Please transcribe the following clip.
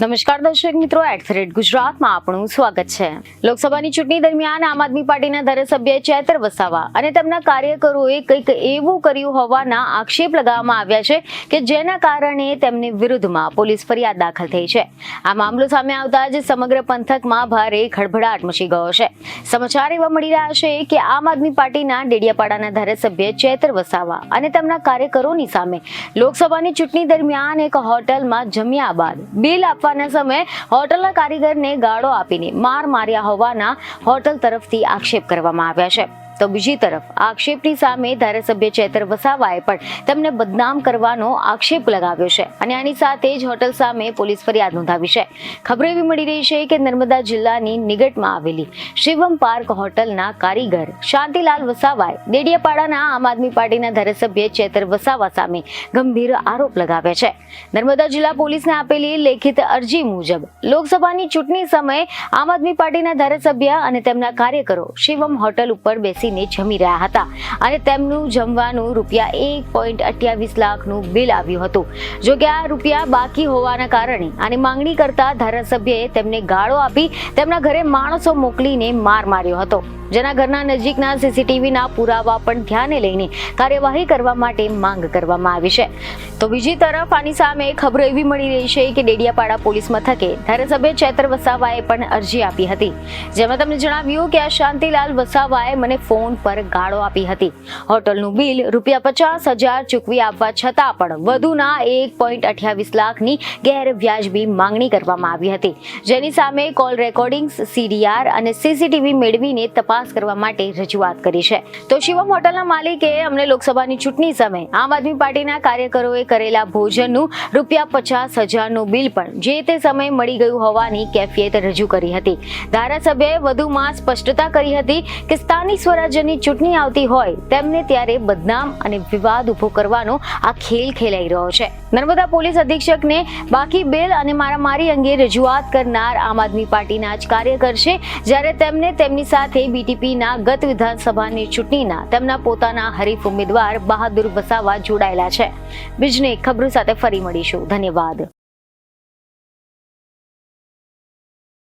નમસ્કાર દર્શક મિત્રો, @ગુજરાતમાં આપણું સ્વાગત છે। લોકસભાની ચૂંટણી દરમિયાન આમ આદમી પાર્ટીના ધારાસભ્ય ચેતર વસાવા અને તેમના કાર્યકરોએ કંઈક એવું કર્યું હોવાના આક્ષેપ લગાવવામાં આવ્યા છે કે જેના કારણે તેમની વિરુદ્ધમાં પોલીસ ફરિયાદ દાખલ થઈ છે। આ મામલો સામે આવતા જ સમગ્ર પંથકમાં ભારે ખળભળાટ મચી ગયો છે। સમાચાર એવા મળી રહ્યા છે કે આમ આદમી પાર્ટીના ડેડિયાપાડાના ધારાસભ્ય ચેતર વસાવા અને તેમના કાર્યકરોની સામે લોકસભાની ચૂંટણી દરમિયાન એક હોટલમાં જમ્યા બાદ બિલ આપવાના સમયે હોટલના કારીગરને ગાળો આપીને માર માર્યા હોવાના હોટલ તરફથી આક્ષેપ કરવામાં આવ્યા છે। તો બીજી તરફ આક્ષેપની સામે ધારાસભ્ય ચેતર વસાવાએ પણ તેમને બદનામ કરવાનો આક્ષેપ લગાવ્યો છે અને આની સાથે જ હોટલ સામે પોલીસ ફરિયાદ નોંધાવી છે। ખબર એવી મળી રહી છે કે નર્મદા જિલ્લાની નિગટમાં આવેલી શિવમ પાર્ક હોટલના કારીગર શાંતિલાલ વસાવાએ ડેડિયાપાડાના આમ આદમી પાર્ટીના ધારાસભ્ય ચેતર વસાવા સામે ગંભીર આરોપ લગાવ્યા છે। નર્મદા જિલ્લા પોલીસને આપેલી લેખિત અરજી મુજબ લોકસભાની ચૂંટણી સમયે આમ આદમી પાર્ટીના ધારાસભ્ય અને તેમના કાર્યકરો શિવમ હોટલ ઉપર બેસીને જમી રહ્યા હતા અને તેમનું જમવાનું ₹1.28 લાખનું બિલ આવ્યું હતું। જો કે આ રૂપિયા બાકી હોવાના કારણે આની માંગણી કરતા ધારાસભ્યએ તેમને ગાળો આપી તેમના ઘરે માણસો મોકલીને માર માર્યો હતો, જેના ઘરના નજીકના સીસીટીવીના પુરાવા પણ ધ્યાને લઈને કાર્યવાહી કરવા માટે માંગ કરવામાં આવી છે। તો બીજી તરફ આની સામે ખબર એવી મળી રહી છે કે ડેડિયાપાડા પોલીસ મથકે ધારાસભ્ય ચેતર વસાવાએ પણ અરજી આપી હતી, જેમાં તમને જણાવ્યું કે આ શાંતિલાલ વસાવાએ મને ફોન પર ગાળો આપી હતી। હોટલનું બિલ ₹50,000 ચૂકવી આપવા છતાં પણ વધુના ₹1.28 લાખની ગેરવ્યાજબી માંગણી કરવામાં આવી હતી, જેની સામે કોલ રેકોર્ડિંગ્સ, CDR અને CCTV મેળવીને તપાસ કરવા માટે રજૂઆત કરી છે। તો શિવમ હોટલના માલિકે અમને લોકસભાની ચૂંટણી સમયે આમ આદમી પાર્ટીના કાર્યકરોએ કરેલા ભોજનનું ₹50,000નું બિલ પણ જે તે સમયે મળી ગયું હોવાની કેફિયત રજૂ કરી હતી। ધારાસભ્યએ વધુમાં સ્પષ્ટતા કરી હતી કે સ્થાનિક સ્વરાજ્યની ચૂંટણી આવતી હોય તેમને ત્યારે બદનામ અને વિવાદ ઉભો કરવાનો આ ખેલ ખેલાઈ રહ્યો છે। નર્મદા પોલીસ અધિક્ષકને બાકી બિલ અને મારામારી અંગે રજૂઆત કરનાર આમ આદમી પાર્ટીના જ કાર્યકર છે, જ્યારે તેમને તેમની સાથે BTPના ગત વિધાનસભાની ચૂંટણીના તેમના પોતાના હરીફ ઉમેદવાર બહાદુર વસાવા જોડાયેલા છે। બીજને ખબરો સાથે ફરી મળીશું। ધન્યવાદ।